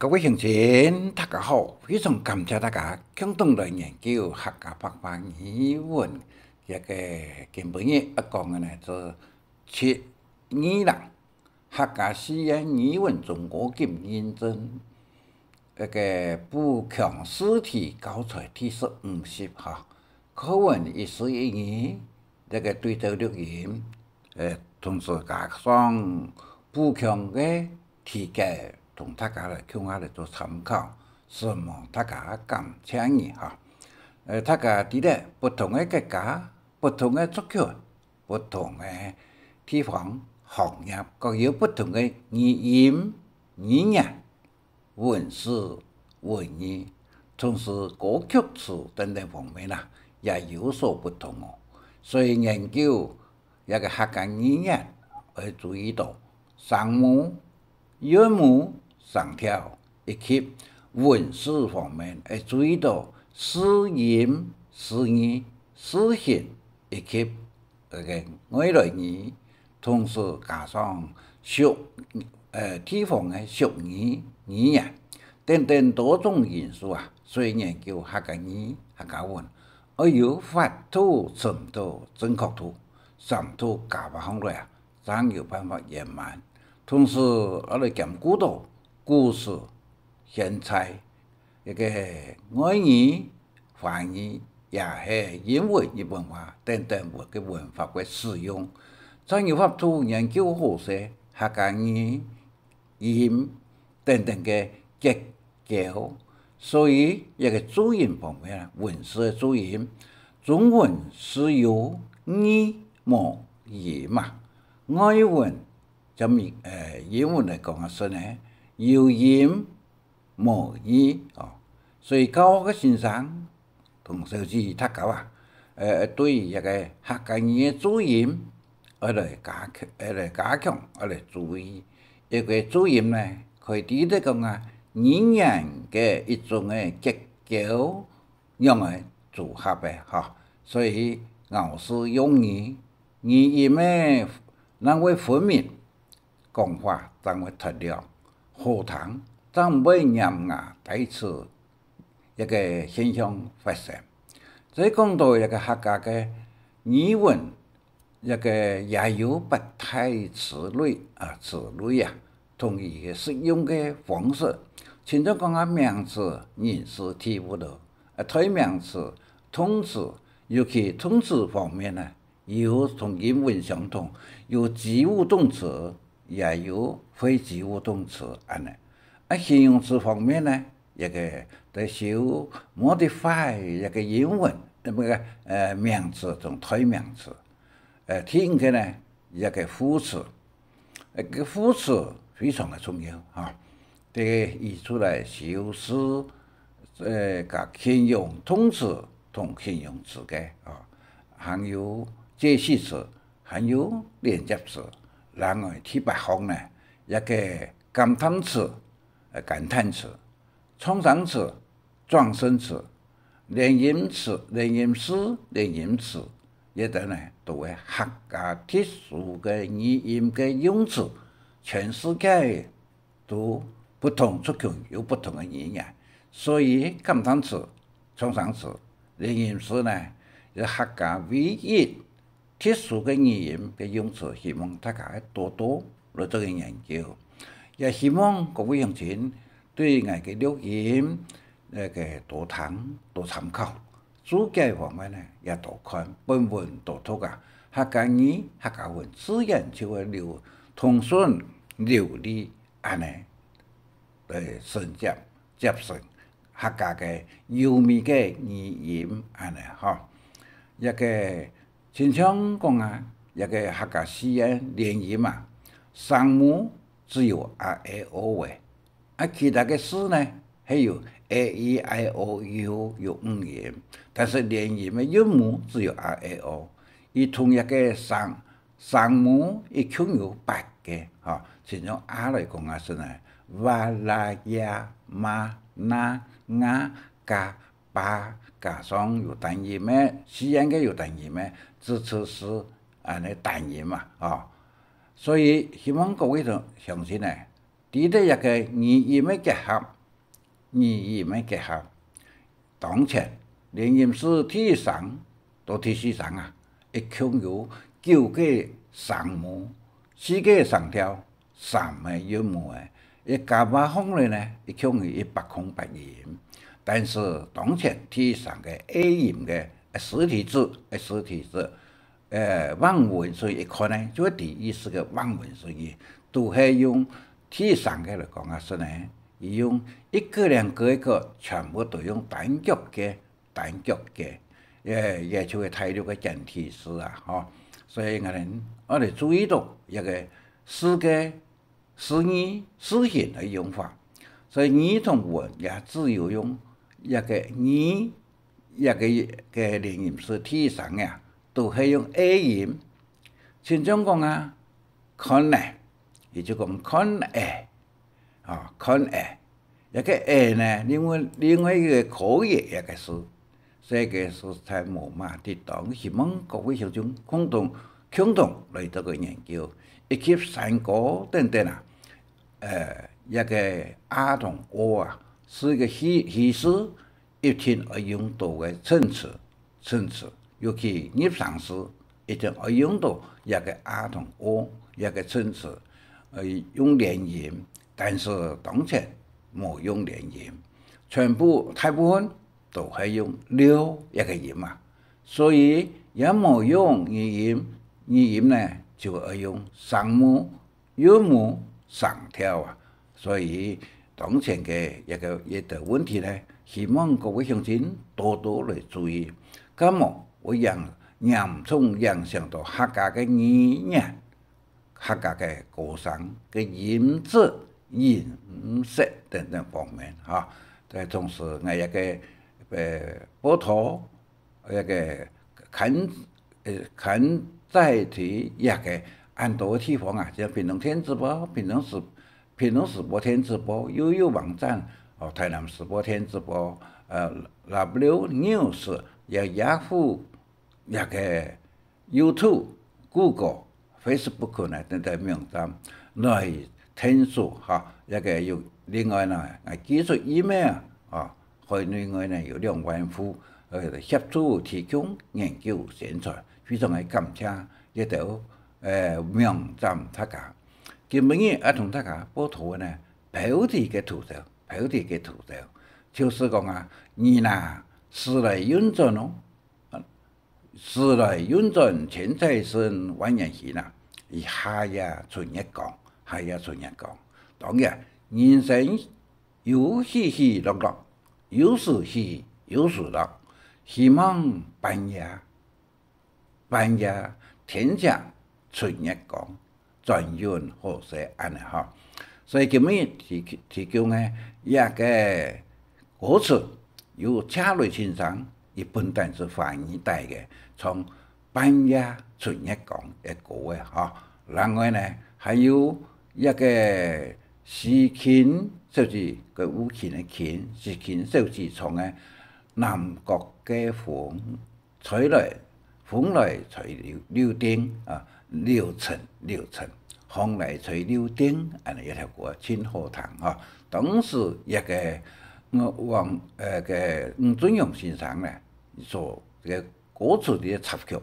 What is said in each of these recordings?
各位乡亲，大家好！非常感谢大家共同来研究客家白话语文一个根本的讲的呢，做七语人客家实验语文中国今认证补强试题教材第15哈。课文一时一语，对照录音，同时加上补强的题解。同大家来共下来做参考，希望大家感兴趣哈。大家伫咧不同的国家、不同的族群、不同的地方、行业，各有不同的语言、语言、文史、文艺，同时歌曲词等等方面啦，也有所不同哦。所以研究一个客家语言，要注意到声母、韵母。上条以及文史方面，要注意到诗音、诗意、诗形以及外来语，同时加上地方的俗语、语言等等多种因素啊，所以研究客家语、客家文，要有法度、程度、正确度，三度加把方来啊，才有办法圆满。同时，我哋兼顾到故事、现在外语、华语，也系英文嘅文化等等嘅文化嘅使用，才有法度研究好些客家语、音等等嘅结构。所以注音方面啊，文字嘅注音，中文是有语无音嘛，外文英文嚟讲是呢。有音无语哦，所以教学先生同小弟读教啊，对一个客家语的注音，来加强，来注意。一个注音呢，可以伫咧讲啊，语言嘅一种嘅结构用来组合嘅哈，所以咬字用语，语音嘅能会分明，讲话才会脱了。课堂怎会严牙带齿一个现象发生？再讲到一个客家嘅语文，也有不太词类啊，同意嘅适用嘅方式。像咗讲名词、人事、体物咯，代名词、动词，尤其动词方面呢，有同英文相同，有及物动词。也有非及物动词安尼，形容词方面呢，得少 modify 英文名词同代名词，听起呢副词，副词非常的重要哈，对译出来修饰形容动词同形容词嘅还有介系词，还有连接词。然后第八项呢，感叹词、感叹词、创伤词、状声词、连音词、连音诗、连音词，呢都系客家特殊嘅语音嘅用词，全世界都不同族群有不同嘅语言，所以感叹词、创伤词、连音诗呢，是客家唯一。特殊嘅语言嘅用词，希望大家多多来做研究，也希望各位乡亲对我嘅录音多听多参考，注解方面呢也多看，本文多读啊，客家语、客家文自然就会通顺流利安尼来接受客家嘅优美嘅语言安尼哈，亲像讲啊，客家诗嘅连音嘛，声母只有 R A O 嘅，其他嘅诗呢系有 A E I O U 有5音，但是连音嘅韵母只有 R A O， 而同一个声母一共有8个，亲像 R 来讲是呢，哇啦呀嘛那呀嘎巴。加上有单音咩，西安嘅有单音咩，支持是安尼单音嘛，所以希望各位同乡亲呢，除了一个语音的结合，当前连吟诗体育场都体育场啊，会享有9个项目、4个上跳、3个羽毛的，伊加码方面呢，会享有108元。但是当前体育场的 A 型的实体制，网文水一看呢，就第一是个网文水的，都系用体育场嘅来讲啊，是呢，伊用1个2个1个，全部都用单脚嘅，也就会体育嘅简体字啊，吼，所以我哋注意到一个诗嘅诗语诗形的用法，所以语同文也只有用一个语，一个嘅连音是体育场呀，都系用 A 音，亲像讲啊，看呢，伊就讲看诶，啊看诶，一个诶呢，另外一个可以一个是，这个是在木马的当，希望各位小众共同来这个研究，以及山歌等等啊，一个儿童歌啊，是一个戏诗，一定要用到的层次，尤其入场时，一定要用到一个儿童歌一个层次，用连音，但是当前冇用连音，大部分都系用溜一个音啊，所以也冇用语音呢就要用上母、韵母、上跳啊，所以当前嘅一个问题呢，希望各位乡亲多多来注意，咁么会严重影响到客家嘅语言、客家嘅歌声嘅音质、音色等等方面哈。同时，我一个报道一个看在地一个很多地方啊，像屏东天子报、屏东时报天子报、悠悠网站、台南时报天子报、W News、Yahoo、一个 YouTube、Google、Facebook 呢等等网站来听说哈，一个有另外呢，技术 email 啊，和另外呢有2万户协助提供研究宣传，非常的感谢一条网站大家。今日同大家报道呢，标题嘅图条，就是讲啊，你呐时来运转哦，时来运转全在身万年时呐，以夏夜春日讲。当然，人生有起起落落，有时起有时落，希望半夜天下春日讲，转运好势安尼哈。所以今日提供呢一个歌词，由车类欣赏，一本单是翻译带嘅，从半夜春日讲嘅歌嘅哈。另外呢，还有一个时琴，就是个武琴的琴，时琴手指从嘅南国嘅风来吹柳丁啊，柳橙，风来吹柳丁，安尼一条歌真好听哈。当时一个吴尊勇先生呢做这个歌词的插曲，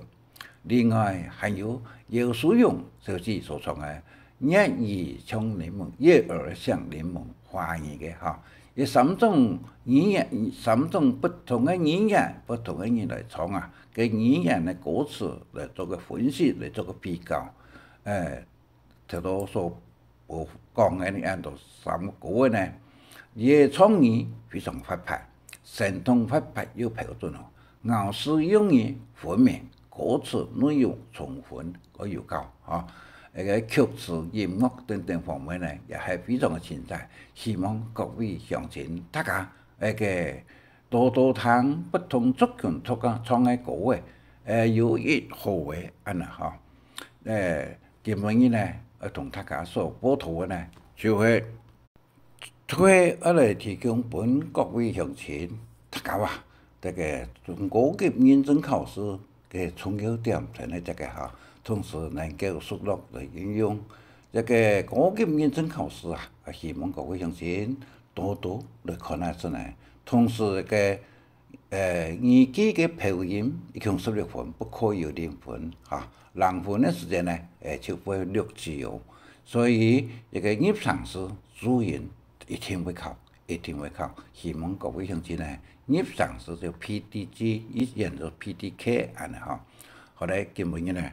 另外还有姚淑勇手指所创的。粤语像柠檬，悦耳像柠檬，华语嘅哈，有3种语言，3种不同的语言，不同的人来唱啊，嘅语言的歌词来做个分析，来做个比较，头多所讲嘅呢，都3个呢，伊嘅创意非常活泼，神通活泼又标准哦，咬字用语分明，歌词内容充分而又高啊。那个曲词、音乐等等方面呢，也系非常的精彩。希望各位乡亲大家多多听不同族群唱的歌有一好的安尼哈。今日呢，同大家所报道的呢，就是来提供本各位乡亲大家话，这个中国级认证考试嘅重要点在呢这个哈。同时能够熟络来应用这个高级认证考试啊，希望各位乡亲多多来看下出来。同时个耳机嘅配音一共16分，不可以有0分哈。0分的时间呢，就会录制哦。所以一个入场时注音一定会考，一定会考。希望各位乡亲呢，入场时就 PDG， 以前就 PDK 安尼哈。好嘞，今日呢，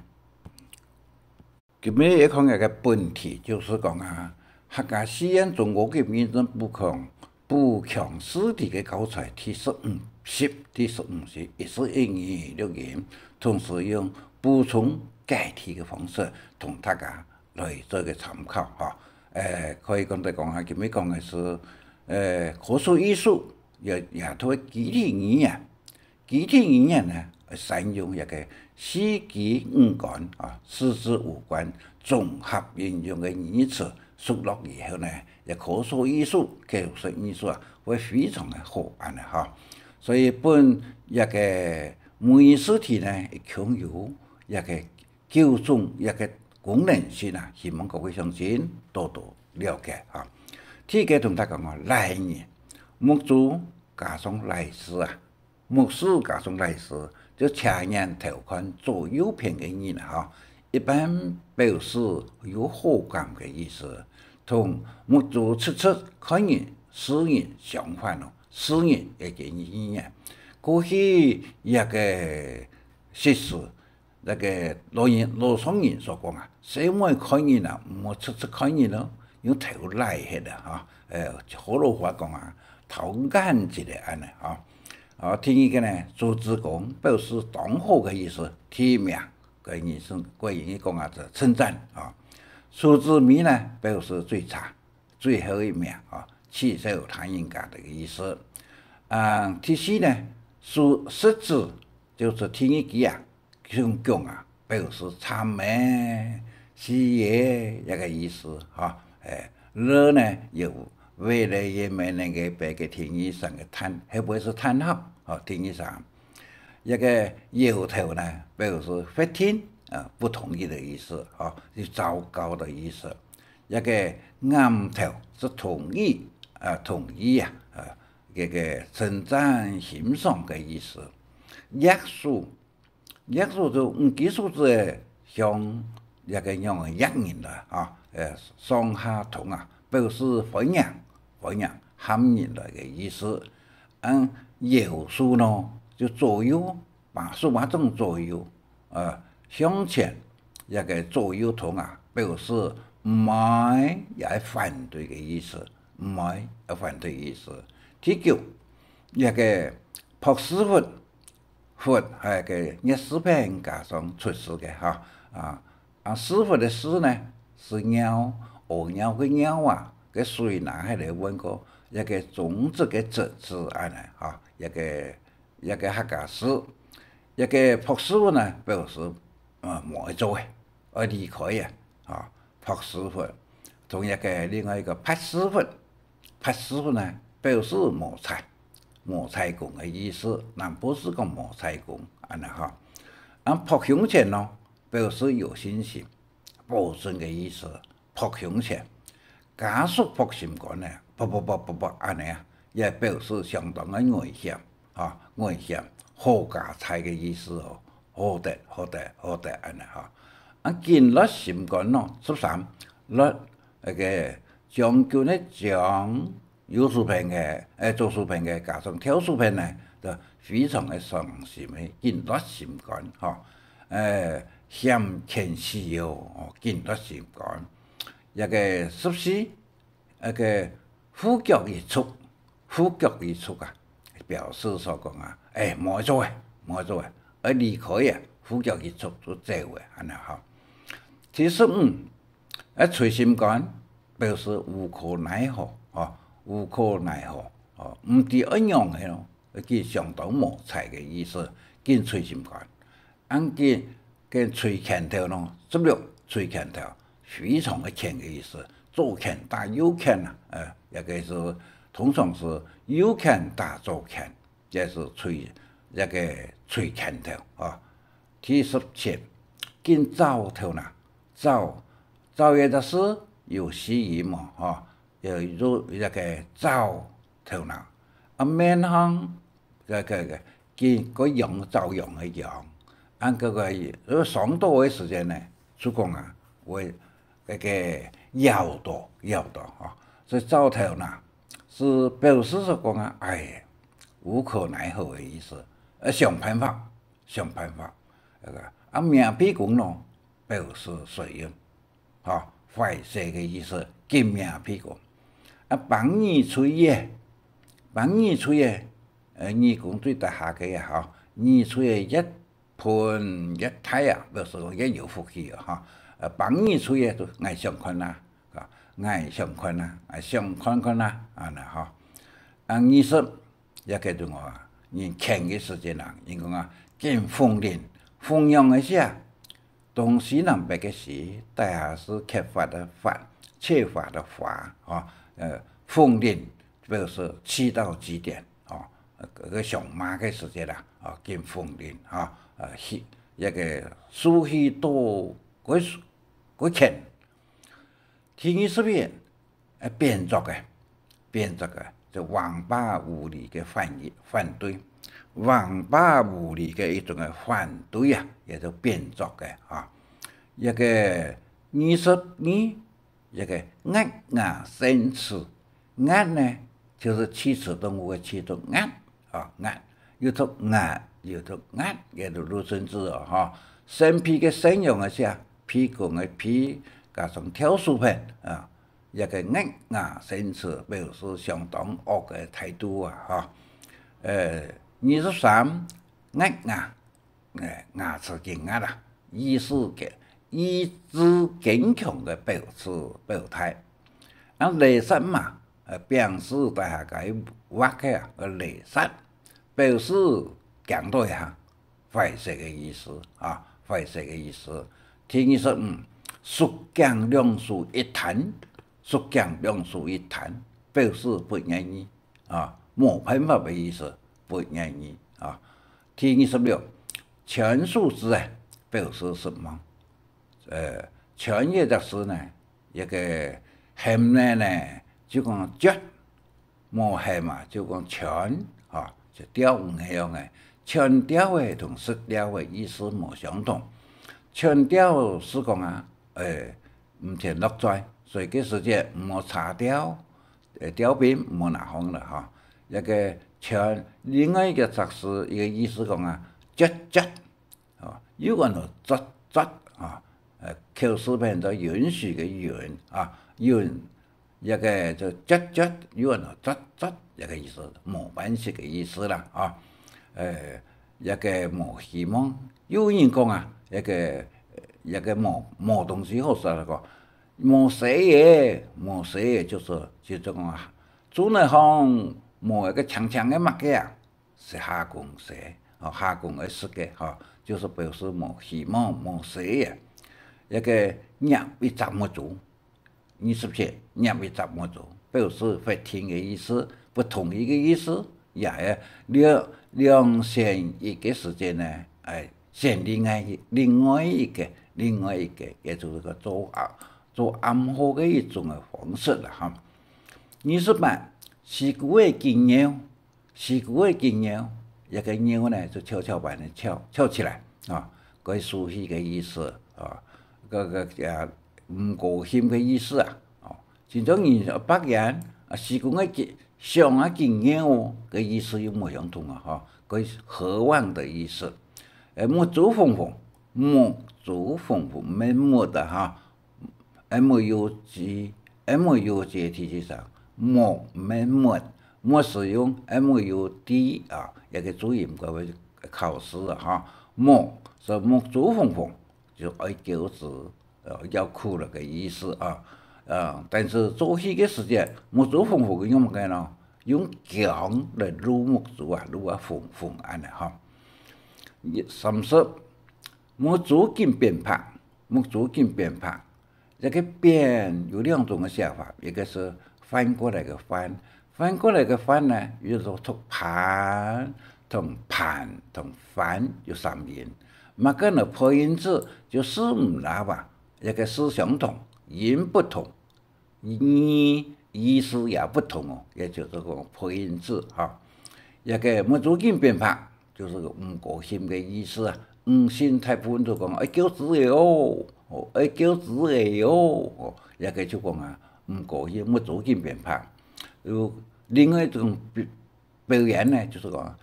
今日要讲一个本题，就是讲啊，客家实验中国嘅民政补强试题嘅教材第15是1412年，同时用补充解题嘅方式同大家来做个参考哈。可以讲下，今日讲嘅是科学艺术也同集体语言，集体语言呢善用一个4级5感啊，4至5感综合应用嘅语词熟络以后呢，科学艺术、技术艺术啊，会非常的好安尼哈。所以本一个模拟试题呢，享有一个9种一个功能性啊，希望各位乡亲多多了解哈。第一个同大家讲来年，木主加上来时啊，木字加上来时，就前言头看左右偏嘅人哈，一般表示有好感嘅意思。同木主出看人、使人相反咯，使人一个语言。过去一个实事，那个罗松人所讲啊，谁会看人啊？唔出看人咯，用头来迄个哈，河洛话讲啊，头眼一个安尼哈。第二个呢，朱子公表示当好嘅意思，提名嘅意思，国语讲啊，就称赞啊。苏子米呢，表示最差、最后一名啊，弃守他人家的意思。第四呢，失字就是天一记啊，讲啊，表示谄媚、戏言一个意思哈。乐呢，有为了也没能够别个天意上的叹，会不会是叹号？天意上一个摇头呢，表示发天。不同意的意思啊，是糟糕的意思。一个啱头是同意同意啊，这个称赞欣赏的意思。约束就技术字像一个样的约人啦啊，上下同啊，表示欢迎喊人来的意思。摇数呢，就左右把数码中左右向前一个左右同啊，表示唔係也係反對嘅意思，唔係也反對意思。第九一個朴師傅係個熱視頻加上出事嘅嚇師傅的師呢是鳥，鵝鳥嘅鳥啊，個水拿喺度揾個一個種子嘅種子安尼嚇，一個客家詩，一個朴師傅呢表示。冇做嘅，離開朴師傅，同一個另外一個拍師傅呢表示磨柴工嘅意思，南部是講磨柴工，安尼哈。朴向前咯，表示有信心、保證嘅意思，朴向前。加速朴心肝呢，不安尼啊，也表示相當嘅危險，危險好加菜嘅意思哦。好得安尼哈。建立心肝咯，13律那個將軍咧將有水平嘅做水平嘅加上跳水平呢，就非常嘅傷心嘅建立心肝險前事哦，建立心肝。一個14一個呼腳而出啊，表示所講啊，冇做嘅。離開啊，呼叫結束就走嘅，安尼嚇。第15，隨心肝表示無可奈何，唔知怎樣嘅咯，佢相當無才嘅意思，見隨心肝。見隨拳頭咯，16隨拳頭非常嘅強嘅意思，左拳打右拳啊，一個是通常是右拳打左拳，這是一個吹拳頭第17，見灶頭啦，灶也就是有西醫嘛有一个走头脑，面向用照用的用，上多的时间呢，主讲为摇动所以走头脑是表示说讲无可奈何的意思，想办法，命比讲咯，表示随缘，坏事的意思，金命比讲。帮你吹耶，耳讲对大下嘅耳吹一盆一睇表示講一有福氣幫你吹耶就愛上坤啦，上坤啦，意思也叫做人欠嘅時間人講見豐年一下，東西南北嘅西，大下是缺乏的乏豐年表示7到幾點上馬嘅時間啦，見豐年一個數許多嗰錢，天意是變變作嘅就王八無理嘅反對，王八無理嘅一種嘅反對也就變作嘅一個22一個鴨鴨生翅，鴨呢就是七尺動物嘅其中鴨有讀鴨，也就如甚至生皮嘅生用嘅時皮講嘅皮加上挑樹片一個鴨鴨生翅表示相當惡嘅態度23鴨翅勁鴨啦，意志堅強嘅表態。雷殺嘛，表示大下嘅畫嘅雷殺，表示強調壞事嘅意思天意說蜀江兩樹一潭，表示不願意冇辦法嘅意思，不願意天意16全數字表示什麼？全業的事呢，一個hem呢就講絕，冇hem就講全就調唔一樣嘅，全調嘅同實調嘅意思冇相同。全調是講唔填落在，所以嘅時節冇擦調，調邊冇拿紅啦一個全，另外一個則是一個意思講絕有個就絕口字邊就允許嘅允一個就絕有個絕一個意思，冇關係嘅意思啦一個冇希望，有人講一個冇東西好說啦個，冇寫嘢就是講做那行冇一個長長嘅物嘅是下公寫下公嘅事嘅就是表示冇希望冇寫一個入一集冇做，27入一集冇做，表示不聽嘅意思，不同意嘅意思，也係兩選一個時間呢，選另外一個，也就是個做暗號嘅一種嘅方式啦28事故嘅經驗，一個鳥呢就蹺板的翹起來嗰舒氣嘅意思唔高興嘅意思真正28人事故嘅上經驗嘅意思又冇相同嗰渴望的意思木竹風風沒木的MUG 體系上木沒木莫使用 MUD 一個注音嗰個考試木是木竹風風就愛叫字要哭了嘅意思但是做戲嘅時間木竹風風用乜嘢用強嚟擼木竹擼風安30木竹經變拍一個變有兩種嘅寫法，一個是翻過來嘅翻呢，有時候同盤同翻有3音，那個呢破音字就四唔拿吧，一個是相同，音不同，意思也不同哦，也就是讲配音字哈。一个没做紧变法，就是个唔高兴嘅意思啊。心大部分都讲叫子嘅哦，叫子嘅哦，一个就讲啊唔高兴没做紧变法。有另外一种表演呢，就是讲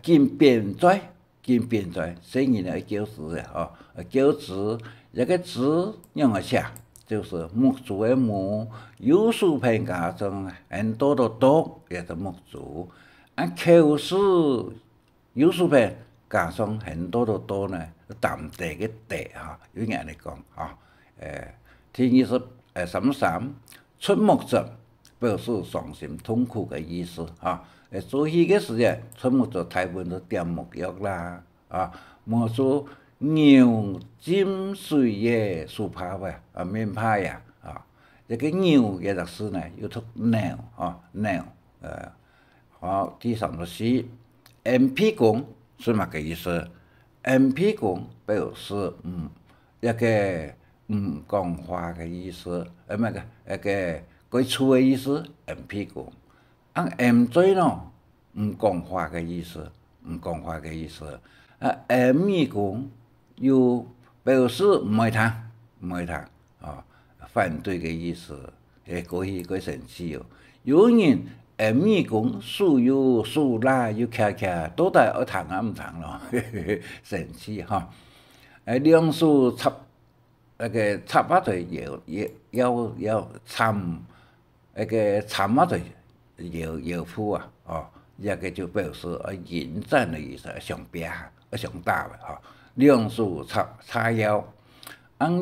紧变拽，紧变拽，声音呢叫子嘅哦，叫子一个字用个写。就是木族的木，有数片加上很多的多，也是木族。口是有数片加上很多的多呢，淡地的地哈，有人嚟讲哈。第23出木者，表示伤心痛苦的意思哈。做戏嘅时间，出木者大部分都点木药啦啊，莫说。牛浸水嘅树拍喂，面拍呀，一个牛嘅特色呢，有出牛牛，好，第34 MP 公是乜嘅意思？MP 公表示一个讲话嘅意思，唔係一个佢厝嘅意思。MP 公，M 嘴呢，唔讲话嘅意思，唔讲话嘅意思。M 公。有表示唔会读，唔会读反对嘅意思，过去佢生气哦。有人咪讲树有树啦，有徛徛，到底要读啊唔读咯，生气哈。两树插插啊对要参参啊对摇谱啊，一个就表示迎战的意思，上边上打的哈。两树叉腰，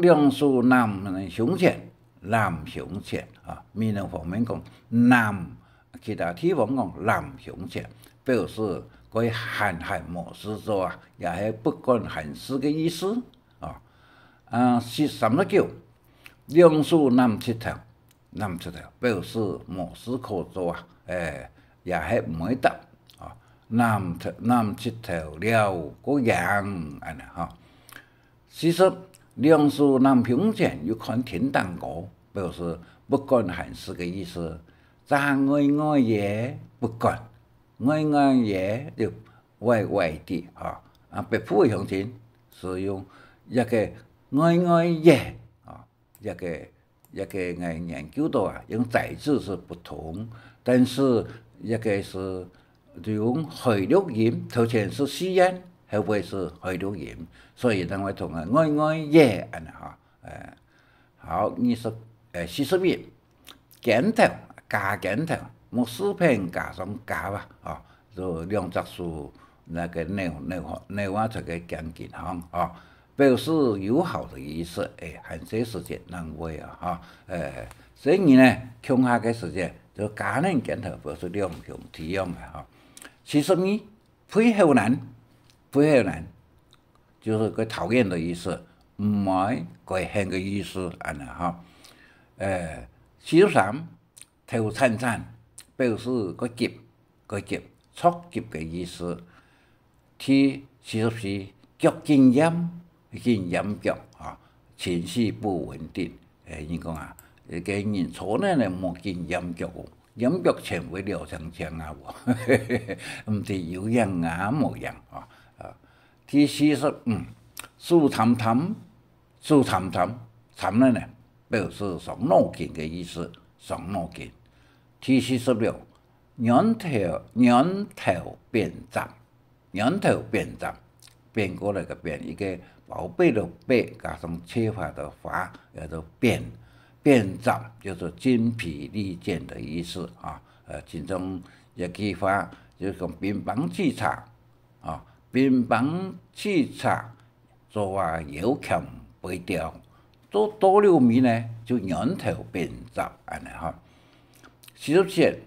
两树南向前，南向前啊。闽南方面讲南，其他地方讲南向前，表示佢閒閒無事做啊，也係不干閒事嘅意思啊。39兩樹南出頭，表示無事可做啊，也係唔會得。南出頭了個人安尼哈。40兩樹南向前，要看天當歌，表示不干閒事嘅意思。爭愛嘢不干，愛嘢就歪啲啊。北部嘅鄉親是用一個愛嘢啊，一個研究到啊，用載字是不同，但是一個是。用回錄音，頭前是試音，後尾是回錄音，所以等我同愛嘢安尼哈。好，41鏡頭加鏡頭，冇視頻加上加吧，就兩隻數那個內話出個更健康啊，表示友好的意思。閒些時間能會啊，所以呢，強下嘅時間就加呢鏡頭表示兩項體用嘅哈。42配合難就是佢討厭的意思，唔係佢恨嘅意思安尼哈。43頭慘，表示佢急速急嘅意思。第44腳經驗腳啊，情緒不穩定。你講啊，個人錯呢冇經驗腳喎。音腳前會聊長啊喎，唔係有樣啊冇樣啊。第45樹淡呢表示傷腦筋嘅意思，傷腦筋。第46仰頭變雜，變過來嘅變，一個寶貝的貝加上切法的法，叫做變。變雜就是精疲力盡的意思啊。其中一句話就是講乒乓氣茶啊，乒乓氣茶做腰鉗背掉，做多了米呢就仰頭變雜安尼哈。47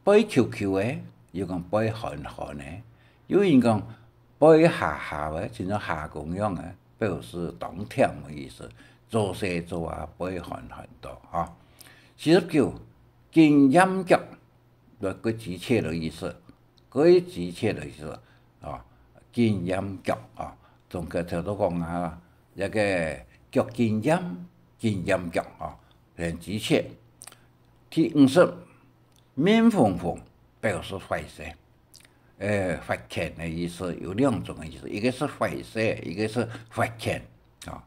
背 QQ 嘅，有講背寒寒嘅，有人講背下嘅，就像下公樣嘅，表示當天嘅意思。做事做背寒多啊。49經驗腳，佢急切的意思，經驗腳啊，從個頭都講啊，一個腳經驗腳啊，很急切。第50，面红红表示坏色，发青的意思有2种的意思，一个是坏色，一个是发青啊。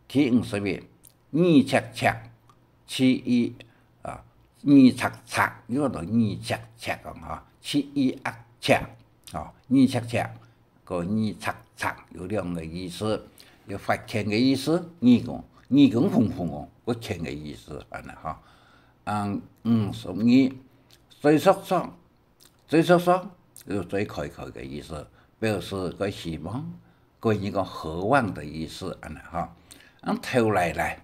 第51，耳赤赤，起伊啊，耳赤赤，呢個就耳赤赤咁嚇，起伊壓赤啊，耳赤赤個耳赤赤有2個意思，有發青嘅意思，耳根紅紅哦，個青嘅意思安尼嚇。52，水索索，水索索有水開開嘅意思，表示個希望，個一個渴望的意思安尼嚇。頭來來，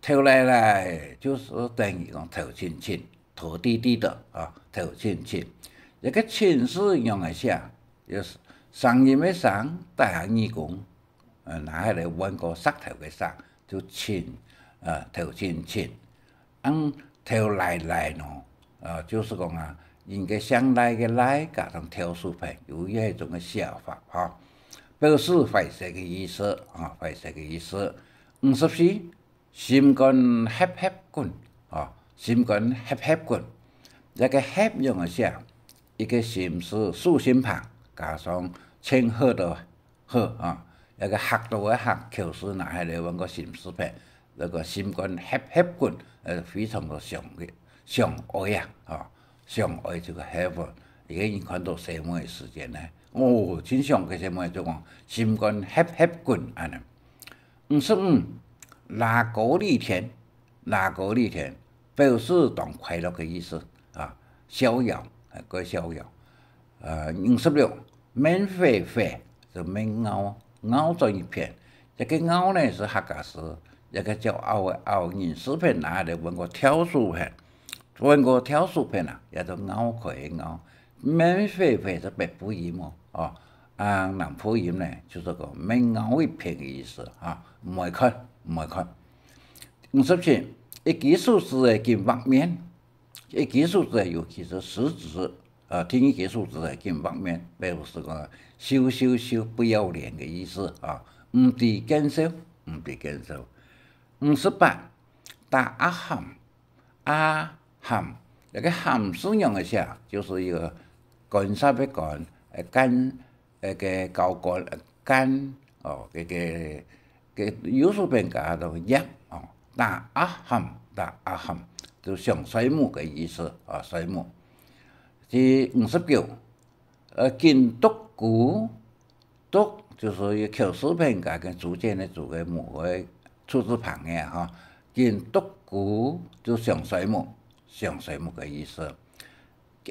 頭來來就是等於講頭青青，頭低低的啊，頭青青。一個青字用來寫，就是上音嘅上，帶下耳弓，拿下來揾個石頭嘅石，就青，頭青青。頭來來呢，就是講啊，應該上來嘅來加上條數片，有一種嘅寫法嚇，表示壞色嘅意思啊，壞色嘅意思。54，心肝狹狹棍啊，心肝狹狹棍，一個狹用嚟寫，一個心是豎心旁，加上清澈的澈啊，一個狹度嘅狹，就是拿下來揾個心字片，那個心肝狹狹棍，非常的上愛啊，上愛這個狹棍，而家已看到社會嘅事件呢，真上嘅社會就講心肝狹狹棍安尼。55，拿高利田，拿高利田表示當快樂嘅意思啊，逍遙，個逍遙。56，面肥肥就面凹，凹咗一片，一個凹呢是客家詩，一個叫凹嘅凹，人視片拿嚟揾個挑書片，揾個挑書片啊，也就凹佢嘅凹。面肥肥是白補音哦。南普音呢，就是個面凹一片嘅意思啊，唔會看。57，一基數字嘅見畫面，一基數字尤其是實質，聽一基數字嘅見畫面，表示個羞不要臉嘅意思啊，唔地見受。58，打阿含，一個含字用嘅寫，就是一個乾啥嘅乾，乾高乾乾哦，個有數邊加到一哦，打阿含就上水母嘅意思啊，水母。第59，見獨孤，獨就是一口字邊加個逐漸的逐個母嘅出字旁嘅哈，見獨孤就上水母嘅意思。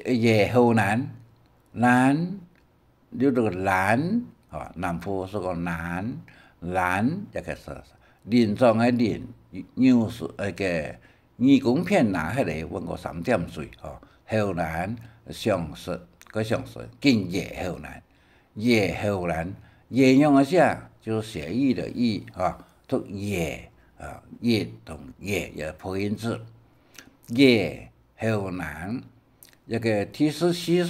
夜後難就這個難啊，南普是個難一個是連狀嘅連，牛是個耳弓片拿起來揾個3點水啊，後難上實見夜後難，夜用嘅寫就是寫意的意啊，讀夜啊，夜同夜也破音字，夜後難一個第60，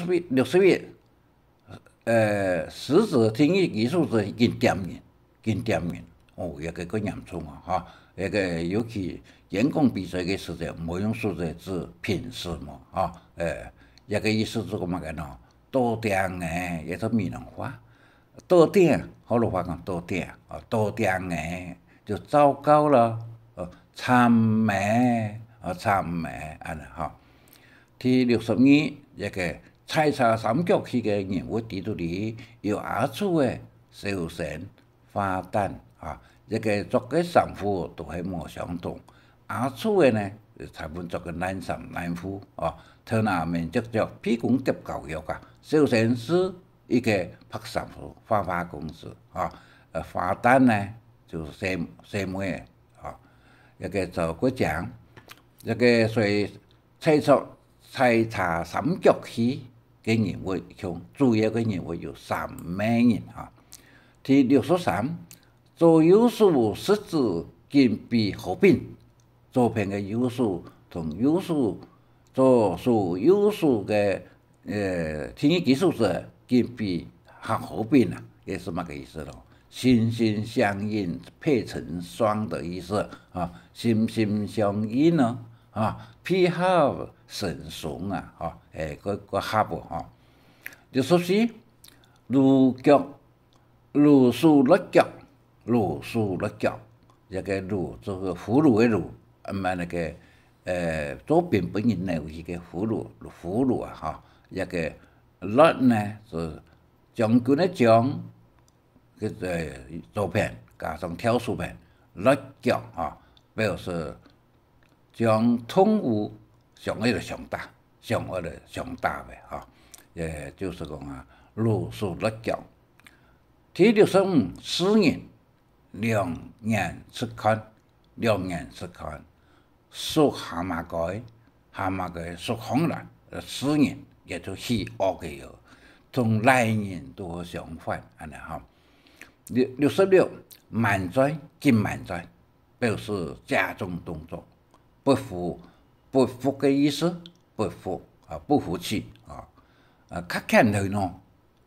實質聽意技術是見點人，一個嚴重啊，一個尤其員工比賽嘅時候，冇用數字字拼詞嘛，一個意思是咁樣嘅，多點嘅，也是閩南話，多點，好多話講多點，多點嘅就糟糕了，慘咩，安尼嚇。第62，一個採茶三角區嘅人物地圖裡有阿楚嘅小神花旦啊，一個作嘅丈夫都係冇相同。阿楚嘅呢，差唔多作嘅男夫啊，頭拿面足披公疊教育啊，小神是一個拍丈夫花公子啊，花旦呢就細妹啊，一個做國獎，一個所採茶三角區嘅人物，從主要嘅人物有3名人啊。第63，做有數實質兼備合併，作品嘅有數同有數做數有數嘅聽意技術者兼備合併啊，也是乜個意思咯？心心相印配成雙的意思啊，心心相印呢？配合成顺啊，個合喎64如腳，如數律腳，如數律腳，一個如做個俘虜嘅虜，那個左邊本人呢有一個俘虜啊，一個律呢是將軍的將，個左邊加上挑數邊，律腳表示將通武上一個上大嘅就是講如數律腳。第654人，兩眼識看，屬蛤蟆蓋屬紅藍，4人也就喜惡嘅哟，同來人都相反，安尼66滿載金滿載，表示加重動作，不服嘅意思，不服氣較欠頭喏，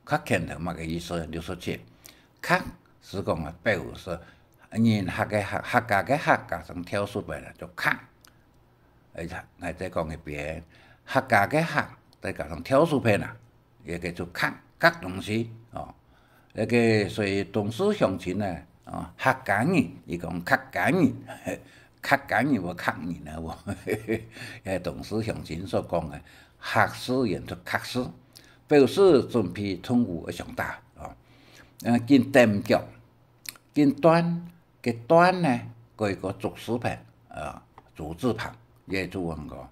較欠頭乜嘅意思？67較是講表示人客家嘅客加上挑數邊就較。我再講一遍，客家嘅客再加上挑數邊也叫做較東西那個所以動詞向前呢客家人，伊講客家人，客家人無客人喎，動詞向前所講嘅客事言做客事，表示準備通武而上大見點腳，見端嘅端呢，佢個竹字邊竹字旁，也就講個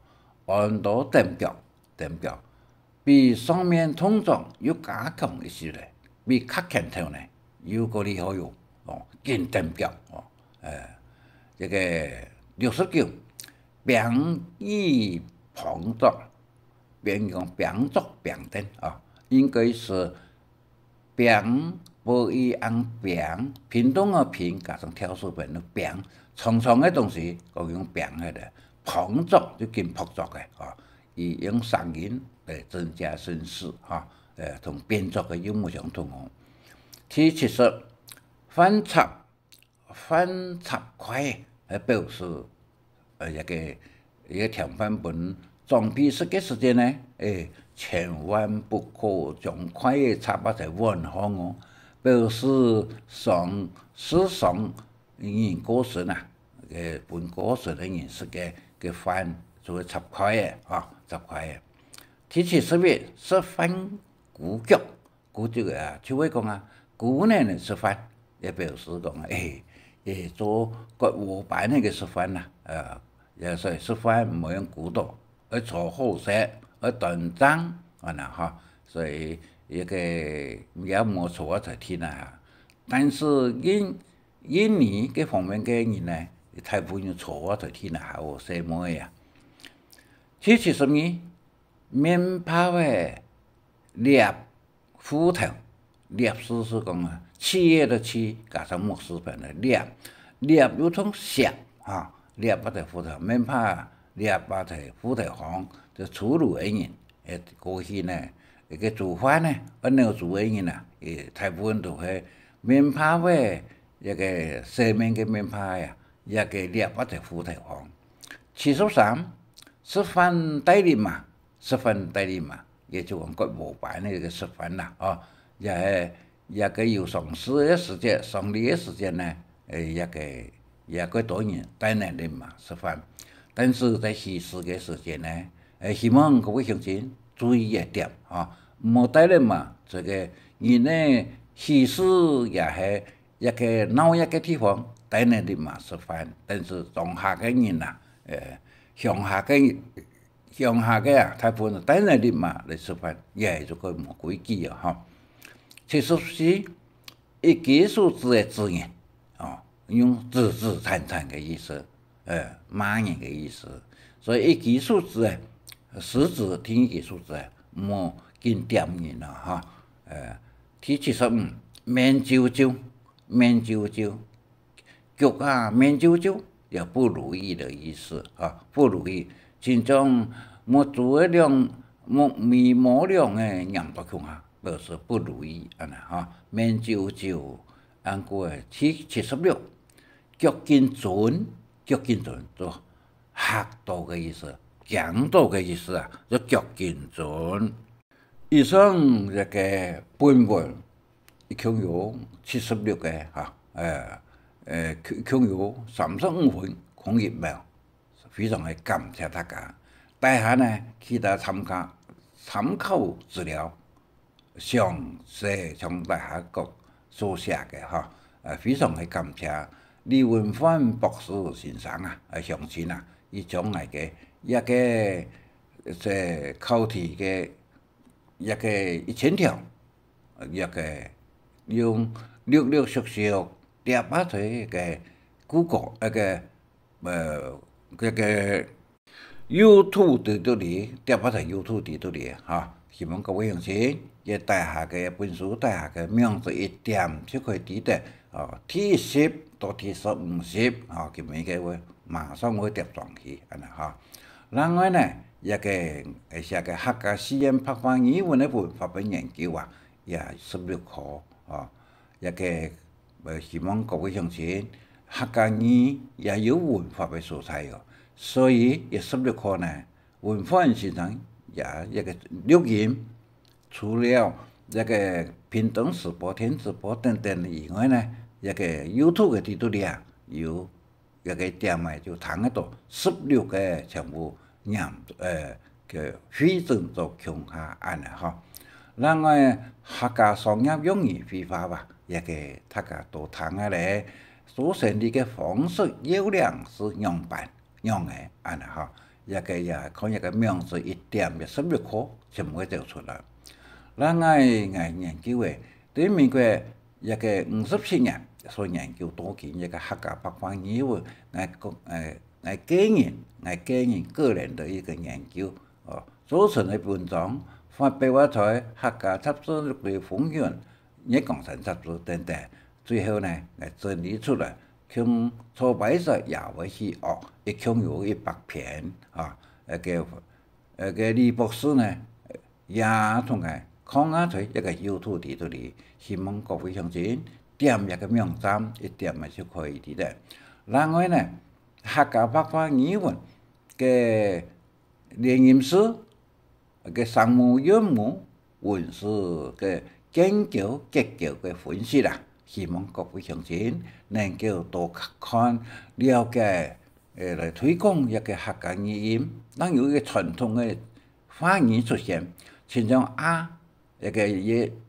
按到點腳，比上面動作要加強一些咧，比較欠頭呢有個厲害用見點腳這個69秉義旁作，邊講秉作秉定應該是秉不以按秉，屏東個屏加上挑數邊的秉，長長嘅東西講用秉喺度，旁作就見旁作嘅以用聲音嚟增加聲勢同變作嘅有冇相同第70翻插塊表示一個條範本裝逼式嘅時間呢，千萬不可將塊插喺碗上表示上人過身本過身嘅人食嘅飯就會插塊第71食飯鼓腳就會講鼓呢食飯，也表示講做割禾板那個食飯也所以食飯唔好用鼓到，要坐好些，要端正所以一個也冇錯在天但是印尼這方面嘅人呢，大部分錯在天我寫冇呀。第72麵包嘅獵斧頭，獵是講企業的企加上木字邊的獵有種石獵不係斧頭，麵包獵不係斧頭行，就粗魯嘅人過去呢，一個做法呢，牛做嘅人大部分都係麵包嘅一個上面嘅麵包一個獵不係斧頭行。73食飯帶領嘛，也就講割禾板那個食飯啦也個有上市嘅時間，上禮嘅時間呢，也個多人帶來的嘛食飯，但是在西式嘅時間呢，希望各位鄉親注意一點冇帶來嘛，這個人呢西式也係一個鬧一個地方帶來的嘛食飯，但是當下嘅人鄉下嘅大部分帶來的嘛嚟食飯，也係這個冇規矩74一個數字嘅字眼用字慘嘅意思罵人嘅意思，所以一個數字實質聽一個數字冇見點人第75面焦焦腳面焦焦也不如意的意思不如意，其中冇做一兩冇眉毛兩嘅人不窮表示不如意面焦焦過第76腳見準做学到嘅意思，讲到嘅意思啊，要脚紧准。以上一个本文一共有76个哈，共有35分01秒，非常的感谢大家。大家呢，期待参考资料，详细从大家各所写嘅哈，非常的感谢李文焕博士先生啊，详细啊，伊将来嘅一个考题嘅一个1000条，一个用陆续叠把在个Google 一个 YouTube 伫倒里，叠把在 YouTube 伫倒里哈。希望各位乡亲也带下个本书，带下个名字一点就可以知道哦。T10到T15哦，咁样个会马上会叠上去，安尼哈。另外呢，一个写个客家实验白话语文的文法本研究啊，也16课哦。一个希望各位乡亲客家语也有文法的素材哦，所以也16课呢，文化先生也一个录音，除了一个平等直播、天直播等等的以外呢，一个 YouTube 的地图里啊，有一个点的就谈得到16个全部个非正作腔下安尼哈。另外客家商业用语绘画吧，一个大家都谈下来，所成立的方式优良是样板样的安尼哈。一个也看一个名字一点也16课全部就出来。另外研究的对美国一个57年所研究多件一个客家白话语文，我个人个人的一个研究哦，做成的文章发表在客家杂志的风云、日港城杂志等等，最后呢，整理出来。从出版社也会去学，一共有100篇啊。个李博士呢，也同个看下在一个 YouTube 伫倒里，希望各位乡亲点一个名站，一点就可以知道。另外呢，客家白话语文个连音诗，个声母、韵母、文字个研究结构个分析啦。希望各位乡亲能够多看了解，来推广一个客家语音。咱有一个传统的方言出现，亲像一个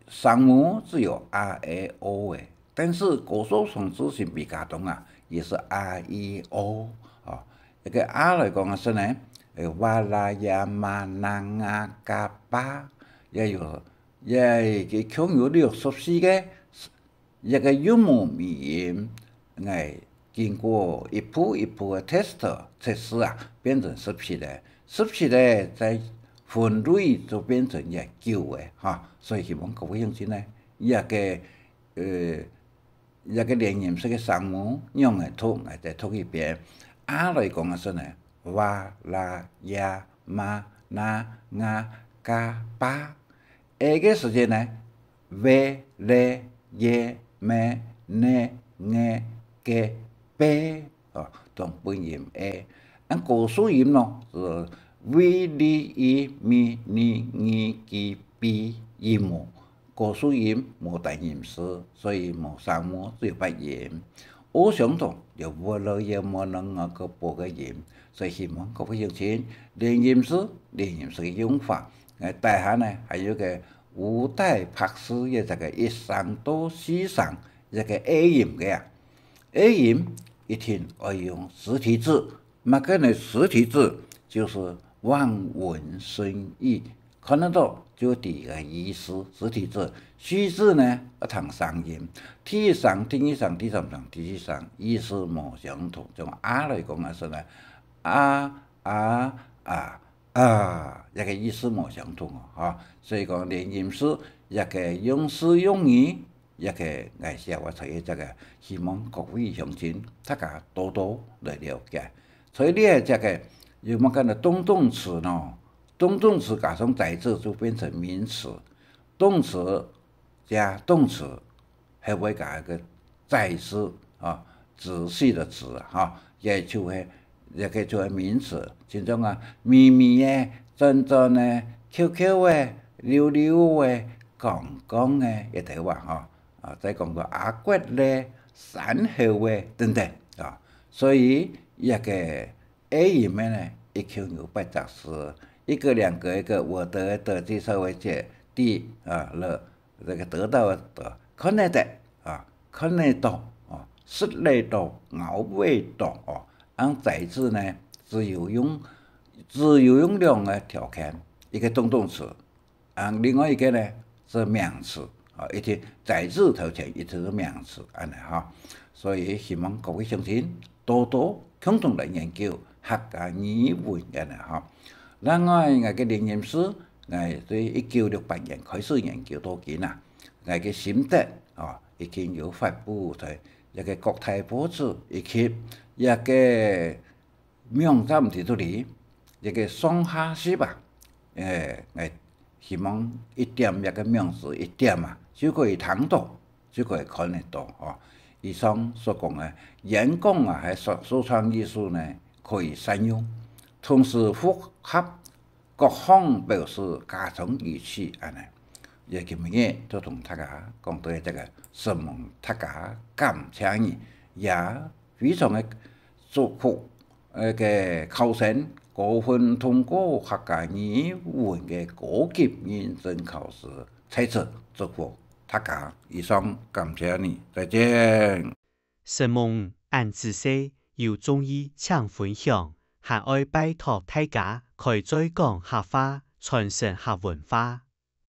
声母只有A、A、O 的，但是多数双字是比较多啊，也是 A、E、O 啊。一个来讲是呢，哇啦呀嘛那啊嘎巴，也有个共有64个。一个韵母语音，经过一步一步的测试啊，变成17个，17个在分类就变成也9个哈，所以希望各位乡亲呢，一个连音式的声母用来读，再读一遍。来讲是呢，哇啦呀嘛那啊嘎巴。个时间呢，喂嘞耶。咩呢嘅嘅呗哦，当本音 A， 古数音咯是 V D E M N N G B 音母，古数音冇大音式，所以冇声母只有8音。O 相同有无了也冇能个8个音，所以希望各位乡亲连音式的用法，大下呢还有个。五代拍诗嘅这个1声到4声，一个 A 音嘅啊 ，A 音一定要用实体字，那个呢实体字就是望文生义，看得到就第一个意思，实体字。虚字呢要弹3音，第1声、第2声、第3声、第4声意思冇相同。从来讲是呢，一个意思冇相同哦，所以讲连音诗一个用诗用语，一个写我才这个，希望各位乡亲大家多多来了解。所以呢，这个有么个呢动词呢？动词加上在字就变成名词，动词加动词，还会加一个在字啊，仔细的仔哈，也就会一個做名詞，像種啊咪咪的、真真的、QQ的、溜溜的、講講的，一條話吼，再講個阿骨咧、山後的等等啊，所以一個 A 裡面呢，一共有80一個兩個一個，我得得至少為解 D 啊了，這個得到的得，可能的啊，可能到啊，室內到、熬味到哦。按在字呢，只有用量的條件，一個動詞，另外一個呢是名詞，一條在字頭前一條是名詞，安尼哈。所以希望各位鄉親多多共同來研究客家語文安尼哈。另外，我嘅靈驗師，我對1968年開始研究到今啦，我嘅心得已經有發布在一個國際報紙，以及一個網站喺度裡，一個上下集吧。我希望一點一個名字一點啊，就可以睇到，就可以看得到哦。以上所講嘅演講啊，係說唱藝術呢，可以善用，同時符合各項表示加重語氣安尼。也今日就同大家講到這個，希望大家感謝你，也非常的祝福個考生高分通過客家語文嘅高級認證考試，在此祝福大家。以上感謝你，再見。希望按自說有中意請分享，還愛拜託大家，可以再講客話，傳承客文化。